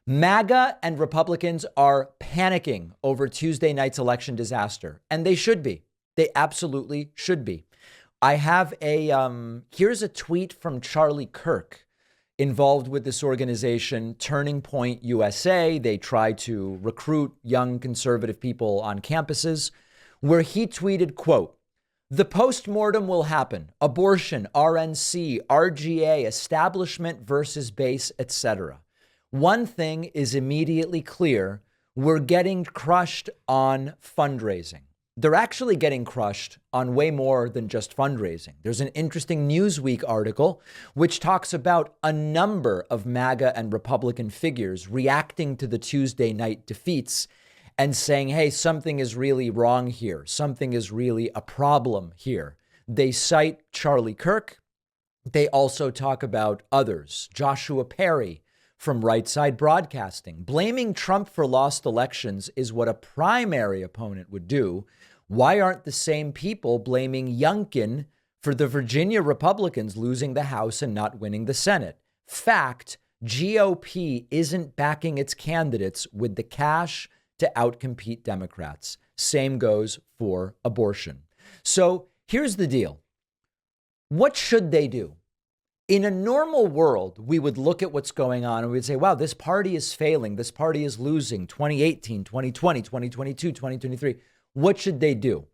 MAGA and Republicans are panicking over Tuesday night's election disaster, and they should be. They absolutely should be. I have here's a tweet from Charlie Kirk, involved with this organization, Turning Point USA. They try to recruit young conservative people on campuses, where he tweeted, quote, "The postmortem will happen. Abortion, RNC, RGA, establishment versus base, etc. One thing is immediately clear. We're getting crushed on fundraising." They're actually getting crushed on way more than just fundraising. There's an interesting Newsweek article which talks about a number of MAGA and Republican figures reacting to the Tuesday night defeats and saying, hey, something is really wrong here. Something is really a problem here. They cite Charlie Kirk. They also talk about others. Joshua Perry from Right Side Broadcasting. Blaming Trump for lost elections is what a primary opponent would do. Why aren't the same people blaming Youngkin for the Virginia Republicans losing the House and not winning the Senate? Fact, GOP isn't backing its candidates with the cash to outcompete Democrats. Same goes for abortion. So here's the deal. What should they do? In a normal world, we would look at what's going on and we'd say, wow, this party is failing. This party is losing 2018, 2020, 2022, 2023. What should they do?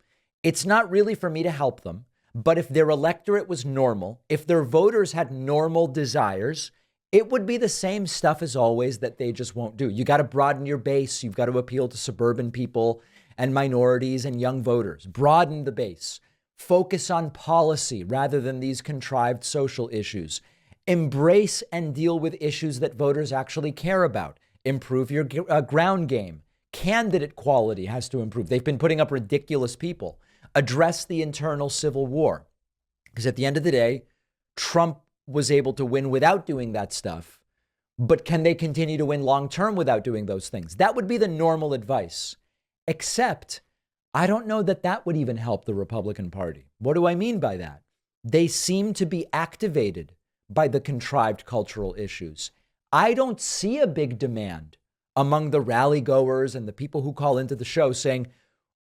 It's not really for me to help them, but if their electorate was normal, if their voters had normal desires, it would be the same stuff as always that they just won't do. You got to broaden your base. You've got to appeal to suburban people and minorities and young voters. Broaden the base. Focus on policy rather than these contrived social issues. Embrace and deal with issues that voters actually care about. Improve your ground game. Candidate quality has to improve. They've been putting up ridiculous people. Address the internal civil war. Because at the end of the day, Trump was able to win without doing that stuff. But can they continue to win long term without doing those things? That would be the normal advice. Except I don't know that that would even help the Republican Party. What do I mean by that? They seem to be activated by the contrived cultural issues. I don't see a big demand among the rally goers and the people who call into the show saying,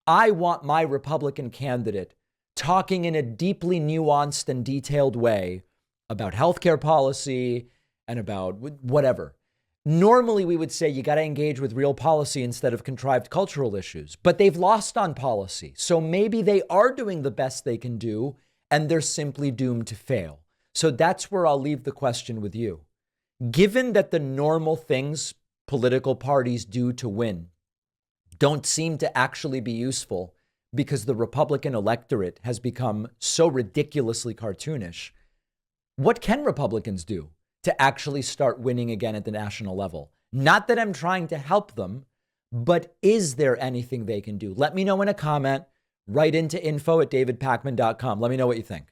I want my Republican candidate talking in a deeply nuanced and detailed way about healthcare policy and about whatever. Normally, we would say you got to engage with real policy instead of contrived cultural issues, but they've lost on policy. So maybe they are doing the best they can do and they're simply doomed to fail. So that's where I'll leave the question with you. Given that the normal things political parties do to win don't seem to actually be useful because the Republican electorate has become so ridiculously cartoonish, what can Republicans do to actually start winning again at the national level? Not that I'm trying to help them, but is there anything they can do? Let me know in a comment. Write into info@davidpakman.com. Let me know what you think.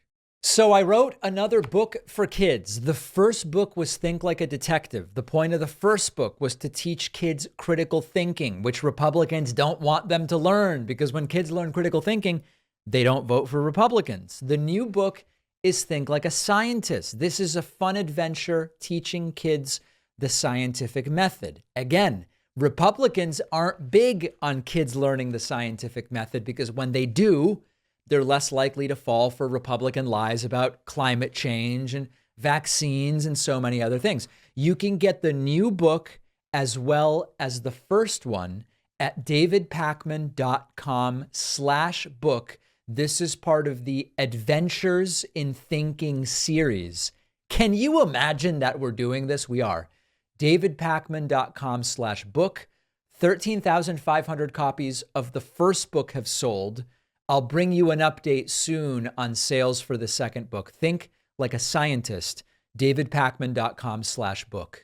So I wrote another book for kids. The first book was Think Like a Detective. The point of the first book was to teach kids critical thinking, which Republicans don't want them to learn, because when kids learn critical thinking, they don't vote for Republicans. The new book is Think Like a Scientist. This is a fun adventure teaching kids the scientific method. Again, Republicans aren't big on kids learning the scientific method because when they do, they're less likely to fall for Republican lies about climate change and vaccines and so many other things. You can get the new book as well as the first one at davidpakman.com/book. This is part of the Adventures in Thinking series. Can you imagine that we're doing this? We are. davidpakman.com/book. 13,500 copies of the first book have sold. I'll bring you an update soon on sales for the second book. Think Like a Scientist. davidpakman.com/book.